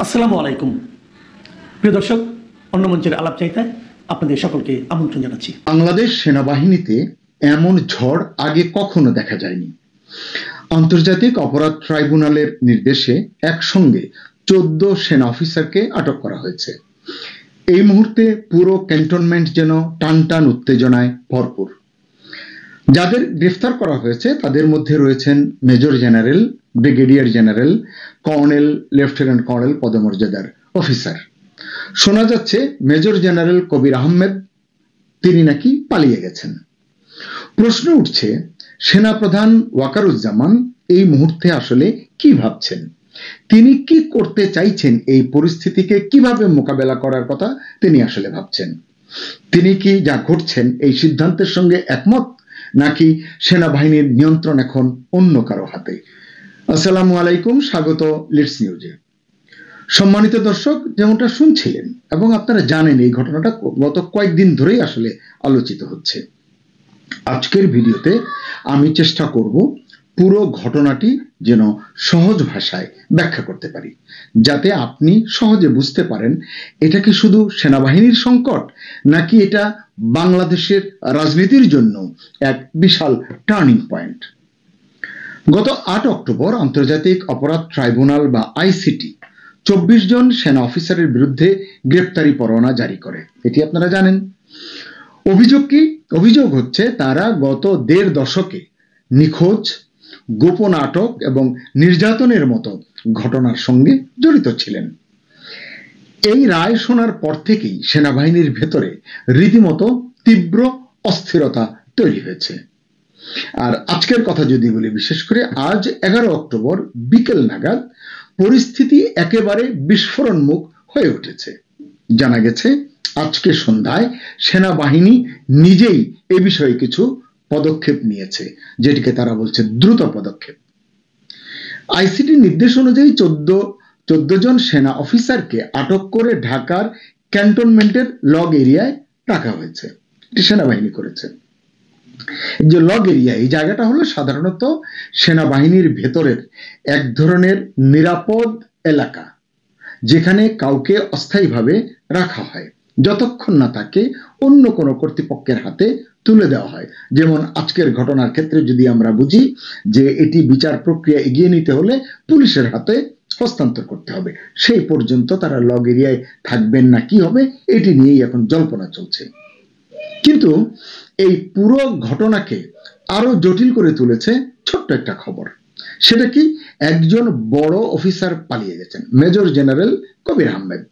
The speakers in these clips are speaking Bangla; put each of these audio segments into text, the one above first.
আসসালামু আলাইকুম প্রিয় দর্শক, অন্য মঞ্চের আলাপ চাইতায় আপনাদের সকলকে আমন্ত্রণ জানাচ্ছি। বাংলাদেশ সেনাবাহিনীতে এমন ঝড় আগে কখনো দেখা যায়নি। আন্তর্জাতিক অপরাধ ট্রাইব্যুনালের নির্দেশে একসঙ্গে 14 সেনা অফিসারকে আটক করা হয়েছে। এই মুহূর্তে পুরো ক্যান্টনমেন্ট যেন টানটান উত্তেজনায় ভরপুর। যাদের গ্রেফতার করা হয়েছে তাদের মধ্যে রয়েছেন major general, brigadier general, colonel, lieutenant colonel পদমর্যাদার অফিসার। শোনা যাচ্ছে মেজর জেনারেল কবির আহমেদ তিনি নাকি পালিয়ে গেছেন। প্রশ্ন উঠছে, সেনাপ্রধান ওয়াকারুজ্জামান এই মুহূর্তে আসলে কি ভাবছেন, তিনি কি করতে চাইছেন, এই পরিস্থিতিকে কিভাবে মোকাবেলা করার কথা তিনি আসলে ভাবছেন। তিনি কি যা ঘটছেন এই সিদ্ধান্তের সঙ্গে একমত, নাকি সেনাবাহিনীর নিয়ন্ত্রণ এখন অন্য কারো হাতে? আসসালামু আলাইকুম, স্বাগত লিডস নিউজে। সম্মানিত দর্শক, যেমনটা শুনছিলেন এবং আপনারা জানেন এই ঘটনাটা গত কয়েকদিন ধরেই আসলে আলোচিত হচ্ছে। আজকের ভিডিওতে আমি চেষ্টা করব পুরো ঘটনাটি যেন সহজ ভাষায় ব্যাখ্যা করতে পারি, যাতে আপনি সহজে বুঝতে পারেন এটা কি শুধু সেনাবাহিনীর সংকট, নাকি এটা বাংলাদেশের রাজনীতির জন্য এক বিশাল টার্নিং পয়েন্ট। গত 8 অক্টোবর আন্তর্জাতিক অপরাধ ট্রাইব্যুনাল বা আইসিটি 24 জন সেনা অফিসারের বিরুদ্ধে গ্রেপ্তারি পরোয়ানা জারি করে, এটি আপনারা জানেন। অভিযোগ হচ্ছে তারা গত 1.5 দশকে নিখোঁজ, গোপন আটক এবং নির্যাতনের মতো ঘটনার সঙ্গে জড়িত ছিলেন। এই রায় শোনার পর থেকেই সেনাবাহিনীর ভেতরে রীতিমতো তীব্র অস্থিরতা তৈরি হয়েছে। আর আজকের কথা যদি বলি, বিশেষ করে আজ 11 অক্টোবর বিকেল নাগাদ পরিস্থিতি একেবারে বিস্ফোরণমুখ হয়ে উঠেছে। জানা গেছে আজকে সন্ধ্যায় সেনাবাহিনী নিজেই এ বিষয়ে কিছু পদক্ষেপ নিয়েছে, যেটিকে তারা বলছে দ্রুত পদক্ষেপ। আইসিটি নির্দেশ অনুযায়ী 14 জন সেনা অফিসারকে আটক করে ঢাকার ক্যান্টনমেন্টের লগ এরিয়ায় রাখা হয়েছে। এটি সেনাবাহিনী করেছে। যে লগ এরিয়া, এই জায়গাটা হলো সাধারণত সেনাবাহিনীর ভেতরের এক ধরনের নিরাপদ এলাকা, যেখানে কাউকে অস্থায়ীভাবে রাখা হয় যতক্ষণ না তাকে অন্য কোনো কর্তৃপক্ষের হাতে তুলে দেওয়া হয়। যেমন আজকের ঘটনার ক্ষেত্রে যদি আমরা বুঝি যে এটি বিচার প্রক্রিয়া এগিয়ে নিতে হলে পুলিশের হাতে হস্তান্তর করতে হবে, সেই পর্যন্ত তারা লগ এরিয়ায় থাকবেন না কি হবে, এটি নিয়েই এখন জল্পনা চলছে। কিন্তু এই পুরো ঘটনাকে আরো জটিল করে তুলেছে ছোট্ট একটা খবর। সেটা কি, একজন বড় অফিসার পালিয়ে গেছেন, মেজর জেনারেল কবির আহমেদ।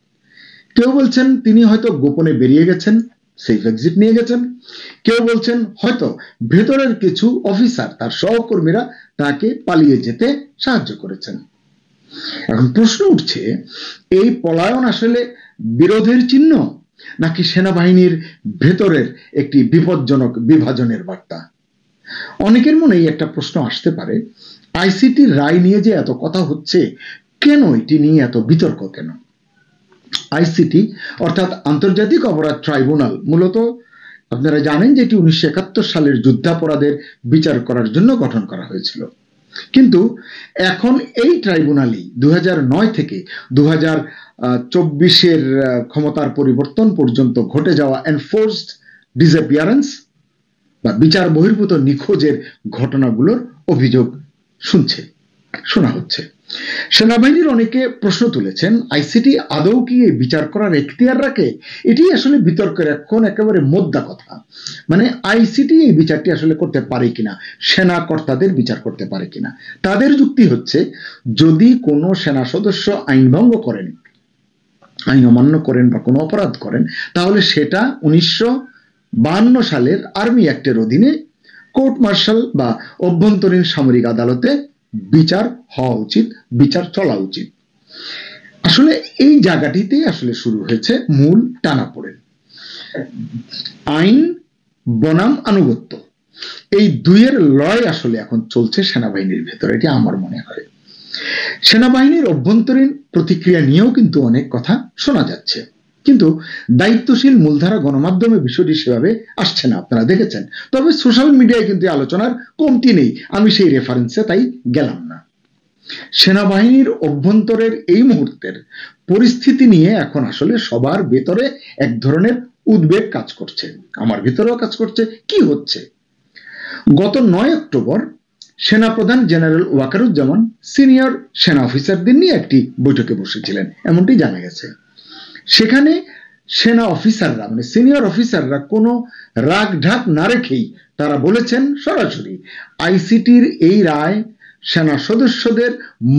কেউ বলছেন তিনি হয়তো গোপনে বেরিয়ে গেছেন, সেফ এক্সিট নিয়ে গেছেন। কেউ বলছেন হয়তো ভেতরের কিছু অফিসার, তার সহকর্মীরা তাকে পালিয়ে যেতে সাহায্য করেছেন। এখন প্রশ্ন উঠছে, এই পলায়ন আসলে বিরোধের চিহ্ন, নাকি সেনাবাহিনীর ভেতরের একটি বিপজ্জনক বিভাজনের বার্তা? অনেকের মনেই একটা প্রশ্ন আসতে পারে, আইসিটির রায় নিয়ে যে এত কথা হচ্ছে, কেন এটি নিয়ে এত বিতর্ক কেন? আইসিটি অর্থাৎ আন্তর্জাতিক অপরাধ ট্রাইব্যুনাল মূলত আপনারা জানেন যে এটি 1971 সালের যুদ্ধাপরাধের বিচার করার জন্য গঠন করা হয়েছিল। কিন্তু এখন এই ট্রাইব্যুনালই 2009 থেকে 2024 ক্ষমতার পরিবর্তন পর্যন্ত ঘটে যাওয়া এনফোর্সড ডিসঅ্যাপিয়ারেন্স বা বিচার বহির্ভূত নিখোঁজের ঘটনাগুলোর অভিযোগ শোনা হচ্ছে। সেনাবাহিনীর অনেকে প্রশ্ন তুলেছেন, আইসিটি আদৌ কি বিচার করার এখতিয়ার রাখে? এটি আসলে বিতর্কের এখন একেবারে মোদ্দা কথা। মানে আইসিটি এই বিচারটি আসলে করতে পারে কিনা, সেনা কর্তাদের বিচার করতে পারে কিনা। তাদের যুক্তি হচ্ছে, যদি কোনো সেনা সদস্য আইন ভঙ্গ করেন, আইন অমান্য করেন বা কোনো অপরাধ করেন, তাহলে সেটা 1952 সালের আর্মি অ্যাক্টের অধীনে কোর্ট মার্শাল বা অভ্যন্তরীণ সামরিক আদালতে বিচার হওয়া উচিত, বিচার চলা উচিত। আসলে এই জায়গাটিতেই আসলে শুরু হয়েছে মূল টানাপোড়েন। আইন বনাম আনুগত্য, এই দুইয়ের লড়াই আসলে এখন চলছে সেনাবাহিনীর ভেতরে, এটি আমার মনে হয়। সেনাবাহিনীর অভ্যন্তরীণ প্রতিক্রিয়া নিয়েও কিন্তু অনেক কথা শোনা যাচ্ছে, কিন্তু দায়িত্বশীল মূলধারা গণমাধ্যমে বিষয়টি সেভাবে আসছে না, আপনারা দেখেছেন। তবে সোশ্যাল মিডিয়ায় কিন্তু আলোচনার কমতি নেই, আমি সেই রেফারেন্সে তাই গেলাম না। সেনাবাহিনীর অভ্যন্তরের এই মুহূর্তের পরিস্থিতি নিয়ে এখন আসলে সবার ভেতরে এক ধরনের উদ্বেগ কাজ করছে, আমার ভিতরেও কাজ করছে। কি হচ্ছে? গত 9 অক্টোবর সেনাপ্রধান জেনারেল ওয়াকারুজ্জামান সিনিয়র সেনা অফিসারদের নিয়ে একটি বৈঠকে বসেছিলেন, এমনটি জানা গেছে। সেখানে সেনা অফিসাররা মানে সিনিয়র অফিসাররা কোনো রাগ ঢাক না রেখেই তারা বলেছেন সরাসরি আইসিটির এই রায় সেনা সদস্যদের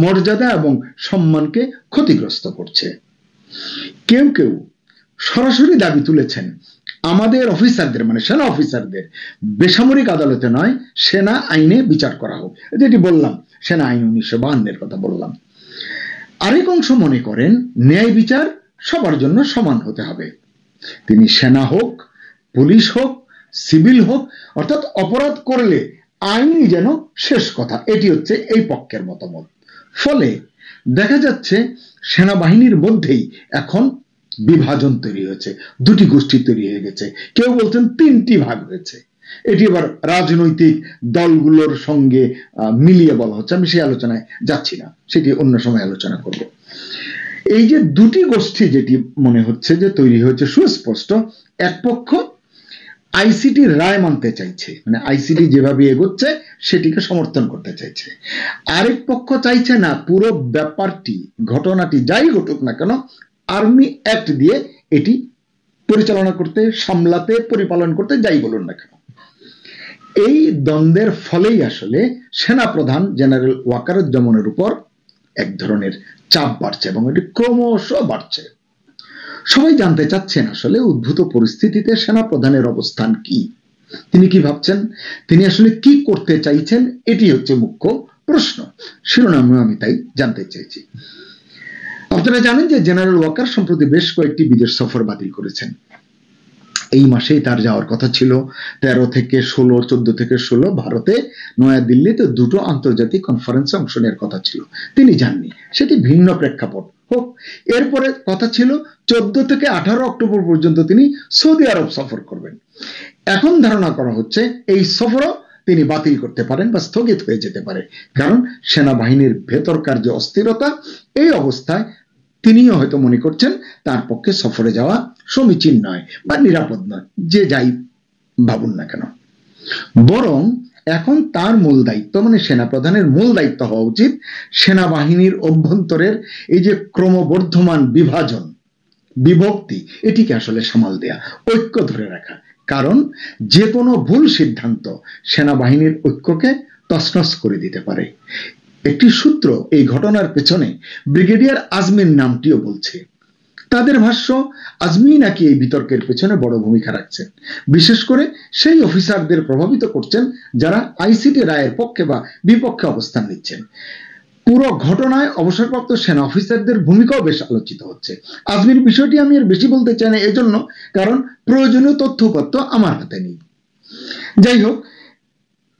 মর্যাদা এবং সম্মানকে ক্ষতিগ্রস্ত করছে। কেউ কেউ সরাসরি দাবি তুলেছেন আমাদের অফিসারদের মানে সেনা অফিসারদের বেসামরিক আদালতে নয় সেনা আইনে বিচার করা হোক, যেটি বললাম সেনা আইন 1952 কথা বললাম। আরেক অংশ মনে করেন ন্যায় বিচার সবার জন্য সমান হতে হবে, তিনি সেনা হোক, পুলিশ হোক, সিভিল হোক, অর্থাৎ অপরাধ করলে আইনই যেন শেষ কথা, এটি হচ্ছে এই পক্ষের মতামত। ফলে দেখা যাচ্ছে সেনাবাহিনীর মধ্যেই এখন বিভাজন তৈরি হয়েছে, দুটি গোষ্ঠী তৈরি হয়ে গেছে, কেউ বলছেন 3টি ভাগ হয়েছে। এটি এবার রাজনৈতিক দলগুলোর সঙ্গে মিলিয়ে বলা হচ্ছে, আমি সেই আলোচনায় যাচ্ছি না, সেটি অন্য সময় আলোচনা করব। এই যে দুটি গোষ্ঠী যেটি মনে হচ্ছে যে তৈরি হয়েছে সুস্পষ্ট, এক পক্ষ আইসিটির রায় মানতে চাইছে, মানে আইসিটি যেভাবে এগোচ্ছে সেটিকে সমর্থন করতে চাইছে। আরেক পক্ষ চাইছে না পুরো ব্যাপারটি ঘটনাটি যাই ঘটুক না কেন আর্মি অ্যাক্ট দিয়ে এটি পরিচালনা করতে, সামলাতে, পরিপালন করতে যাই বলুন না কেন। এই দ্বন্দ্বের ফলেই আসলে সেনাপ্রধান জেনারেল ওয়াকারুজ্জামানের উপর এক ধরনের চাপ বাড়ছে এবং এটি ক্রমশ বাড়ছে। সবাই জানতে চাচ্ছেন আসলে উদ্ভূত পরিস্থিতিতে সেনাপ্রধানের অবস্থান কি, তিনি কি ভাবছেন, তিনি আসলে কি করতে চাইছেন, এটি হচ্ছে মুখ্য প্রশ্ন। শিরোনামে আমি তাই জানতে চাইছি। আপনারা জানেন যে জেনারেল ওয়াকার সম্প্রতি বেশ কয়েকটি বিদেশ সফর বাতিল করেছেন। এই মাসেই তার যাওয়ার কথা ছিল 13 থেকে 16, 14 থেকে 16 ভারতে নয়াদিল্লিতে 2টো আন্তর্জাতিক কনফারেন্সে অংশ নেওয়ার কথা ছিল, তিনি যাননি, সেটি ভিন্ন প্রেক্ষাপট হোক। এরপরে কথা ছিল 14 থেকে 18 অক্টোবর পর্যন্ত তিনি সৌদি আরব সফর করবেন। এখন ধারণা করা হচ্ছে এই সফরও তিনি বাতিল করতে পারেন বা স্থগিত হয়ে যেতে পারে, কারণ সেনাবাহিনীর ভেতরকার যে অস্থিরতা, এই অবস্থায় তিনিও হয়তো মনে করছেন তার পক্ষে সফরে যাওয়া সমীচীন নয় বা নিরাপদ নয়, যে যাই ভাবুন না কেন। বরং এখন তার মূল দায়িত্ব মানে সেনাপ্রধানের মূল দায়িত্ব হওয়া উচিত সেনাবাহিনীর অভ্যন্তরের এই যে ক্রমবর্ধমান বিভাজন, বিভক্তি, এটিকে আসলে সামাল দেয়া, ঐক্য ধরে রাখা। কারণ যে কোনো ভুল সিদ্ধান্ত সেনাবাহিনীর ঐক্যকে তছনছ করে দিতে পারে। একটি সূত্র এই ঘটনার পেছনে ব্রিগেডিয়ার আজমির নামটিও বলছে। তাদের ভাষ্য আজমি নাকি এই বিতর্কের পেছনে বড় ভূমিকা রাখছেন, বিশেষ করে সেই অফিসারদের প্রভাবিত করছেন যারা আইসিটি রায়ের পক্ষে বা বিপক্ষে অবস্থান নিচ্ছেন। পুরো ঘটনায় অবসরপ্রাপ্ত সেনা অফিসারদের ভূমিকাও বেশ আলোচিত হচ্ছে। আজমির বিষয়টি আমি আর বেশি বলতে চাই না এজন্য কারণ প্রয়োজনীয় তথ্যপত্র আমার হাতে নেই। যাই হোক,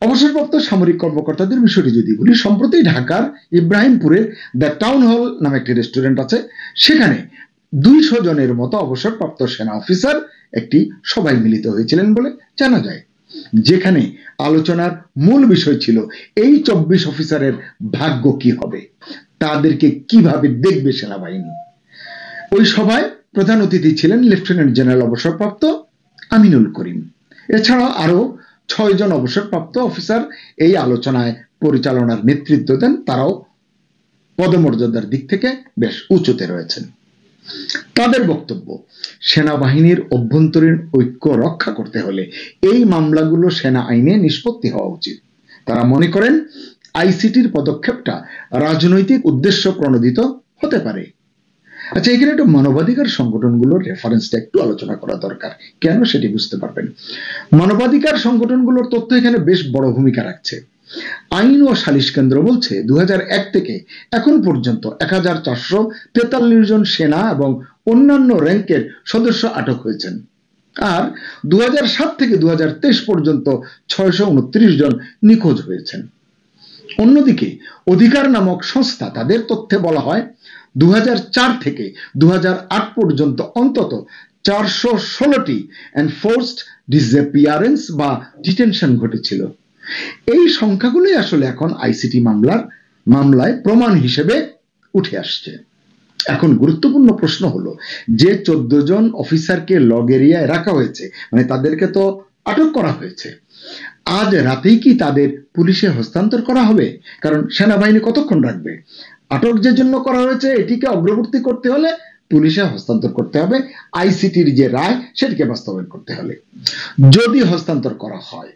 অবসরপ্রাপ্ত সামরিক কর্মকর্তাদের বিষয়টি যদি বলি, সম্প্রতি ঢাকার ইব্রাহিমপুরের দ্য টাউন হল নামে একটি রেস্টুরেন্ট আছে, সেখানে 200 জনের মতো অবসরপ্রাপ্ত সেনা অফিসার একটি সভায় মিলিত হয়েছিলেন বলে জানা যায়, যেখানে আলোচনার মূল বিষয় ছিল এই 24 অফিসারের ভাগ্য কি হবে, তাদেরকে কিভাবে দেখবে সেনাবাহিনী। ওই সভায় প্রধান অতিথি ছিলেন লেফটেন্যান্ট জেনারেল অবসরপ্রাপ্ত আমিনুল করিম। এছাড়াও আরো 6 জন অবসরপ্রাপ্ত অফিসার এই আলোচনায় পরিচালনার নেতৃত্ব দেন, তারাও পদমর্যাদার দিক থেকে বেশ উঁচুতে রয়েছেন। তাদের বক্তব্য, সেনাবাহিনীর অভ্যন্তরীণ ঐক্য রক্ষা করতে হলে এই মামলাগুলো সেনা আইনে নিষ্পত্তি হওয়া উচিত। তারা মনে করেন আইসিটির পদক্ষেপটা রাজনৈতিক উদ্দেশ্য প্রণোদিত হতে পারে। আচ্ছা, এখানে একটু মানবাধিকার সংগঠনগুলোর রেফারেন্সটা একটু আলোচনা করা দরকার, কেন সেটি বুঝতে পারবেন। মানবাধিকার সংগঠনগুলোর তথ্য এখানে বেশ বড় ভূমিকা রাখছে। আইন ও সালিশ কেন্দ্র বলছে 2001 থেকে এখন পর্যন্ত 1443 জন সেনা এবং অন্যান্য র্যাঙ্কের সদস্য আটক হয়েছেন, আর 2007 থেকে 2023 পর্যন্ত 629 জন নিখোঁজ হয়েছেন। অন্যদিকে অধিকার নামক সংস্থা, তাদের তথ্যে বলা হয় 2004 থেকে 2008 পর্যন্ত অন্তত 416টি এনফোর্সড ডিসঅ্যাপিয়ারেন্স বা ডিটেনশন ঘটেছিল। এই সংখ্যাগুলোই আসলে এখন আইসিটি মামলার মামলায় প্রমাণ হিসেবে উঠে আসছে। এখন গুরুত্বপূর্ণ প্রশ্ন হলো, যে 14 জন অফিসারকে লগ এরিয়ায় রাখা হয়েছে, মানে তাদেরকে তো আটক করা হয়েছে, আজ রাতেই কি তাদের পুলিশে হস্তান্তর করা হবে? কারণ সেনাবাহিনী কতক্ষণ রাখবে? আটক যে জন্য করা হয়েছে এটিকে অগ্রবর্তী করতে হলে পুলিশে হস্তান্তর করতে হবে, আইসিটির যে রায় সেটিকে বাস্তবায়ন করতে হলে। যদি হস্তান্তর করা হয়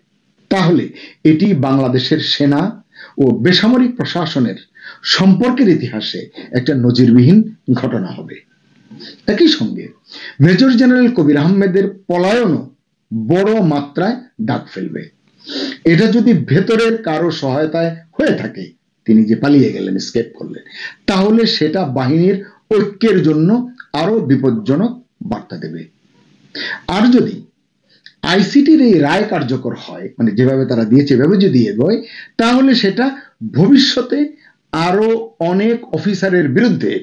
তাহলে এটি বাংলাদেশের সেনা ও বেসামরিক প্রশাসনের সম্পর্কের ইতিহাসে একটা নজিরবিহীন ঘটনা হবে। একই সঙ্গে মেজর জেনারেল কবির আহমেদের পলায়নও বড় মাত্রায় দাগ ফেলবে। এটা যদি ভেতরের কারো সহায়তায় হয়ে থাকে, তিনি যে পালিয়ে গেলেন, স্কেপ করলেন, তাহলে সেটা বাহিনীর ঐক্যের জন্য আরো বিপজ্জনক বার্তা দেবে। আর যদি আইসিটির এই রায় কার্যকর হয়, মানে যেভাবে তারা দিয়েছে এভাবে যদি এগোয়, তাহলে সেটা ভবিষ্যতে আরো অনেক অফিসারের বিরুদ্ধে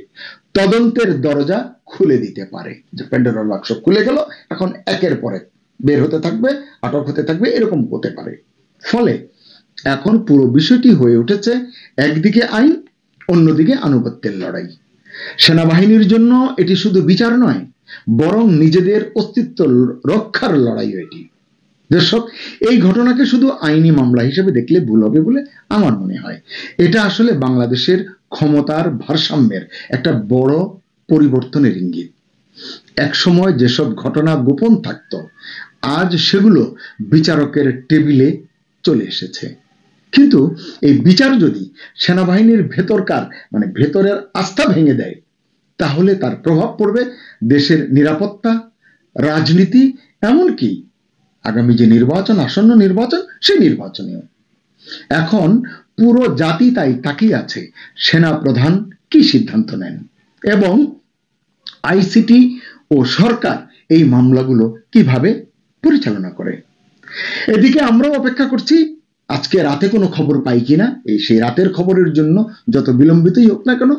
তদন্তের দরজা খুলে দিতে পারে। যে প্যান্ডোরার বাক্স খুলে গেল, এখন একের পর এক বের হতে থাকবে, আটক হতে থাকবে, এরকম হতে পারে। ফলে এখন পুরো বিষয়টি হয়ে উঠেছে একদিকে আইন, অন্যদিকে আনুগত্যের লড়াই। সেনাবাহিনীর জন্য এটি শুধু বিচার নয়, বরং নিজেদের অস্তিত্ব রক্ষার লড়াইও এটি। দর্শক, এই ঘটনাকে শুধু আইনি মামলা হিসেবে দেখলে ভুল হবে বলে আমার মনে হয়। এটা আসলে বাংলাদেশের ক্ষমতার ভারসাম্যের একটা বড় পরিবর্তনের ইঙ্গিত। একসময় যেসব ঘটনা গোপন থাকত, আজ সেগুলো বিচারকের টেবিলে চলে এসেছে। কিন্তু এই বিচার যদি সেনাবাহিনীর ভেতরকার, মানে ভেতরের আস্থা ভেঙে দেয়, তাহলে তার প্রভাব পড়বে দেশের নিরাপত্তা, রাজনীতি, এমনকি আগামী যে নির্বাচন, আসন্ন নির্বাচন, সেই নির্বাচনেও। এখন পুরো জাতি তাই তাকিয়ে আছে সেনা প্রধান কি সিদ্ধান্ত নেন এবং আইসিটি ও সরকার এই মামলাগুলো কিভাবে পরিচালনা করে। এদিকে আমরাও অপেক্ষা করছি আজকে রাতে কোনো খবর পাই কিনা। এই সেই রাতের খবরের জন্য যত বিলম্বিতই হোক না কেন,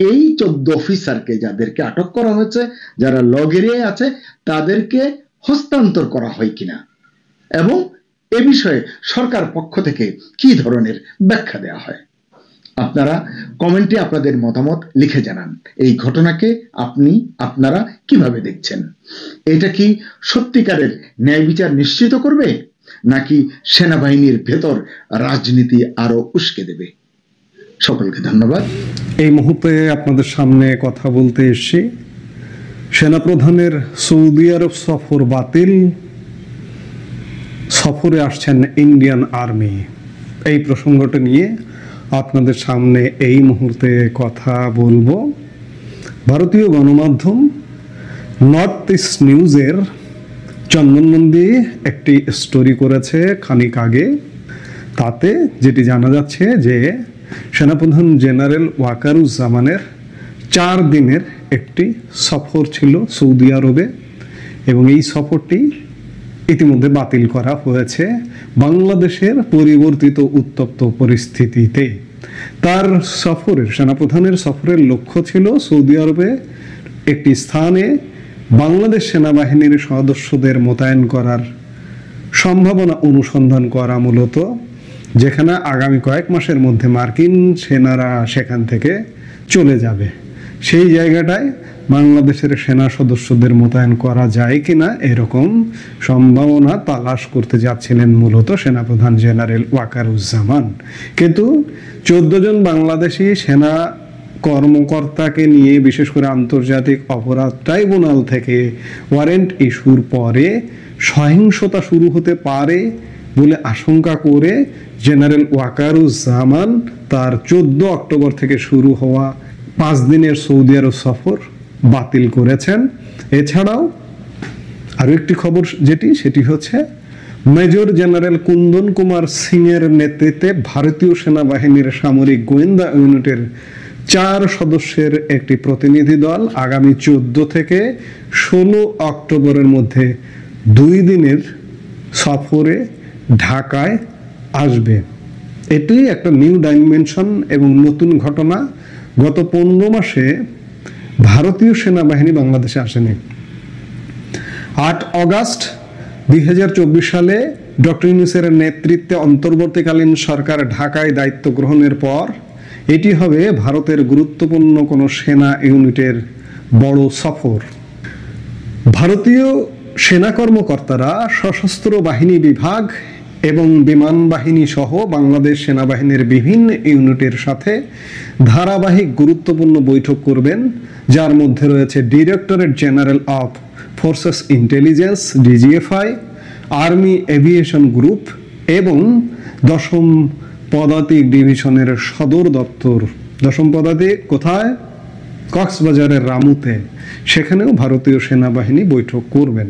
এই 14 অফিসারকে, যাদেরকে আটক করা হয়েছে, যারা লগ এরিয়ায় আছে, তাদেরকে হস্তান্তর করা হয় কিনা এবং এ বিষয়ে সরকার পক্ষ থেকে কি ধরনের ব্যাখ্যা দেওয়া হয়। আপনারা কমেন্টে আপনাদের মতামত লিখে জানান। এই ঘটনাকে আপনারা কিভাবে দেখছেন? এটা কি সত্যিকারের ন্যায় বিচার নিশ্চিত করবে, নাকি সেনাবাহিনীর ভেতর রাজনীতি আরো উস্কে দেবে? সকলকে ধন্যবাদ। এই মুহূর্তে আপনাদের সামনে কথা বলতে এসেছি সেনাপ্রধানের সৌদি আরব সফর বাতিল, সফরে আসছেন ইন্ডিয়ান আর্মি। এই প্রসঙ্গটা নিয়ে আপনাদের সামনে এই মুহূর্তে কথা বলবো। ভারতীয় গণমাধ্যম নর্থ ইস্ট নিউজের চন্দন নন্দী একটি স্টোরি করেছে খানিক আগে। তাতে যেটি জানা যাচ্ছে যে সেনাপ্রধান জেনারেল ওয়াকারুজ্জামানের 4 দিনের একটি সফর ছিল সৌদি আরবে এবং এই সফরটি ইতিমধ্যে বাতিল করা হয়েছে বাংলাদেশের পরিবর্তিত উত্তপ্ত পরিস্থিতিতে। তার সফরের, সেনাপ্রধানের সফরের লক্ষ্য ছিল সৌদি আরবে একটি স্থানে বাংলাদেশ সেনাবাহিনীর সদস্যদের মোতায়েন করার সম্ভাবনা অনুসন্ধান করা, মূলত যেখানে আগামী কয়েক মাসের মধ্যে মার্কিন সেনারা সেখান থেকে চলে যাবে। সেই জায়গাটায় বাংলাদেশের সেনা সদস্যদের মোতায়েন করা যায় কিনা এরকম সম্ভাবনা তালাশ করতে যাচ্ছিলেন মূলত সেনাপ্রধান জেনারেল ওয়াকারুজ্জামান। কিন্তু 14 জন বাংলাদেশি সেনা কর্মকর্তাকে নিয়ে, বিশেষ করে আন্তর্জাতিক অপরাধ ট্রাইব্যুনাল থেকে ওয়ারেন্ট ইস্যুর পরে সহিংসতা শুরু হতে পারে বলে আশঙ্কা করে জেনারেল ওয়াকারুজ্জামান তার 14 অক্টোবর থেকে শুরু হওয়া 5 দিনের সৌদি আরব সফর বাতিল করেছেন। এছাড়াও আরো একটি খবর সেটি হচ্ছে মেজর জেনারেল কুন্দন কুমার সিং এর নেতৃত্বে ভারতীয় সেনাবাহিনীর সামরিক গোয়েন্দা ইউনিটের 4 সদস্যের একটি প্রতিনিধি দল আগামী 14 থেকে 16 অক্টোবরের মধ্যে 2 দিনের সফরে ঢাকায় আসবে। এটি একটা নিউ ডাইমেনশন এবং নতুন ঘটনা। গত 15 মাসে ভারতীয় সেনাবাহিনী বাংলাদেশে আসেনি। 8 অগস্ট 2024 সালে ডক্টর ইউনূসের নেতৃত্বে অন্তর্বর্তীকালীন সরকার ঢাকায় দায়িত্ব গ্রহণের পর এটি হবে ভারতের গুরুত্বপূর্ণ কোনো সেনা ইউনিটের বড় সফর। ভারতীয় সেনা কর্মকর্তারা সশস্ত্র বাহিনী বিভাগ এবং বিমান বাহিনী সহ বাংলাদেশ সেনাবাহিনীর বিভিন্ন ইউনিটের সাথে ধারাবাহিক গুরুত্বপূর্ণ বৈঠক করবেন, যার মধ্যে রয়েছে directorate general of forces intelligence DGFI, army aviation group এবং 10ম পদাতিক ডিভিশনের সদর দপ্তর। 10ম পদাতিক কোথায়? কক্সবাজারের রামুতে। সেখানেও ভারতীয় সেনাবাহিনী বৈঠক করবেন।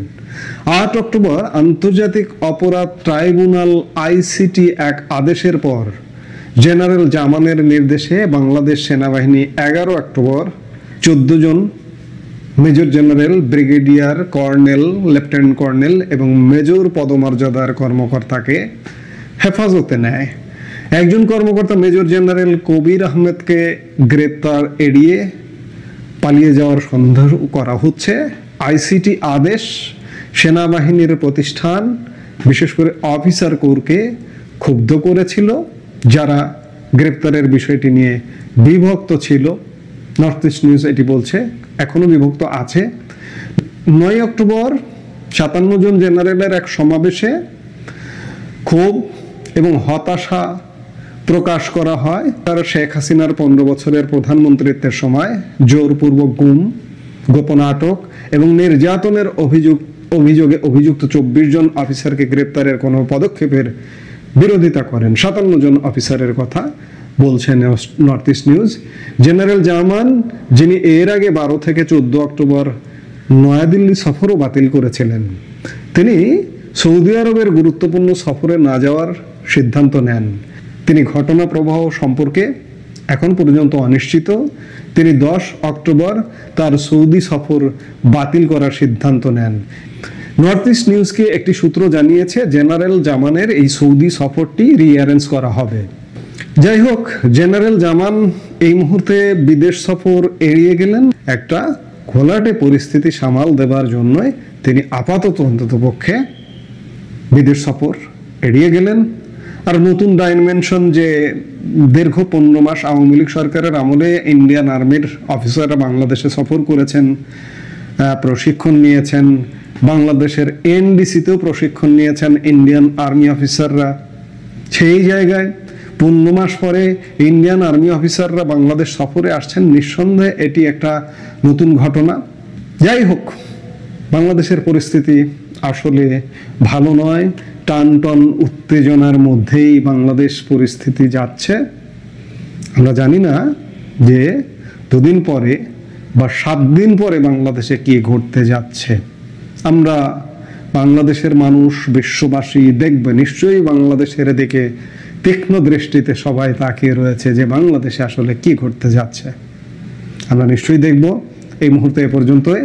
8 অক্টোবর আন্তর্জাতিক অপরাধ ট্রাইব্যুনাল আইসিটি এক আদেশের পর জেনারেল জামানের নির্দেশে বাংলাদেশ সেনাবাহিনী 11 অক্টোবর 14 জন major general, brigadier, colonel, lieutenant colonel এবং মেজর পদমর্যাদার কর্মকর্তাকে হেফাজতে নেয়। একজন কর্মকর্তা মেজর জেনারেল কবির আহমেদকে গ্রেপ্তার এড়িয়ে পালিয়ে যাওয়ার সন্দেহ করা হচ্ছে। আইসিটি আদেশ সেনাবাহিনীর প্রতিষ্ঠান, বিশেষ করে অফিসার কোরকে ক্ষুব্ধ করেছিল, যারা গ্রেপ্তারের বিষয়টি নিয়ে বিভক্ত ছিল। নর্থ ইস্ট নিউজ এটি বলছে, এখনো বিভক্ত আছে। 9 অক্টোবর 57 জন জেনারেলের এক সমাবেশে ক্ষোভ এবং হতাশা প্রকাশ করা হয়। তারা শেখ হাসিনার 15 বছরের প্রধানমন্ত্রিত্বের সময় জোরপূর্বক গুম, গোপন আটক এবং নির্যাতনের অভিযোগে অভিযুক্ত 24 জন অফিসারকে গ্রেপ্তারের কোনো পদক্ষেপের বিরোধিতা করেন। 57 জন অফিসারের কথা বলছে নর্থ ইস্ট নিউজ। জেনারেল জামান, যিনি এর আগে 12 থেকে 14 অক্টোবর নয়াদিল্লি সফরও বাতিল করেছিলেন, তিনি সৌদি আরবের গুরুত্বপূর্ণ সফরে না যাওয়ার সিদ্ধান্ত নেন। তিনি ঘটনা প্রবাহ সম্পর্কে এখন পর্যন্ত অনিশ্চিত। তিনি 10 অক্টোবর তার সৌদি সফর বাতিল করার সিদ্ধান্ত নেন। নর্থ ইস্ট নিউজকে একটি সূত্র জানিয়েছে জেনারেল জামানের এই সৌদি সফরটি রিঅ্যারেঞ্জ করা হবে। যাই হোক, জেনারেল জামান এই মুহূর্তে বিদেশ সফর এড়িয়ে গেলেন। একটা ঘোলাটে পরিস্থিতি সামাল দেবার জন্য তিনি আপাতত অন্ততপক্ষে বিদেশ সফর এড়িয়ে গেলেন। আর নতুন ডাইমেনশন যে দীর্ঘ 15 মাস আওয়ামী লীগ সরকারের আমলে ইন্ডিয়ান আর্মির অফিসাররা বাংলাদেশে সফর করেছেন, প্রশিক্ষণ নিয়েছেন, বাংলাদেশের এনডিসিতেও প্রশিক্ষণ নিয়েছেন ইন্ডিয়ান আর্মি অফিসাররা। সেই জায়গায় 15 মাস পরে ইন্ডিয়ান আর্মি অফিসাররা বাংলাদেশ সফরে আসছেন, নিঃসন্দেহে এটি একটা নতুন ঘটনা। যাই হোক, বাংলাদেশের পরিস্থিতি আসলে ভালো নয়। টানটন উত্তেজনার মধ্যেই বাংলাদেশ পরিস্থিতি যাচ্ছে। আমরা জানি না যে 2 দিন পরে বা 7 দিন পরে বাংলাদেশে কি ঘটতে যাচ্ছে। আমরা বাংলাদেশের মানুষ, বিশ্ববাসী দেখবে নিশ্চয়ই বাংলাদেশের দিকে তীক্ষ্ণ দৃষ্টিতে সবাই তাকিয়ে রয়েছে যে বাংলাদেশে আসলে কি ঘটতে যাচ্ছে। আমরা নিশ্চয়ই দেখব। এই মুহূর্তে এ পর্যন্তই।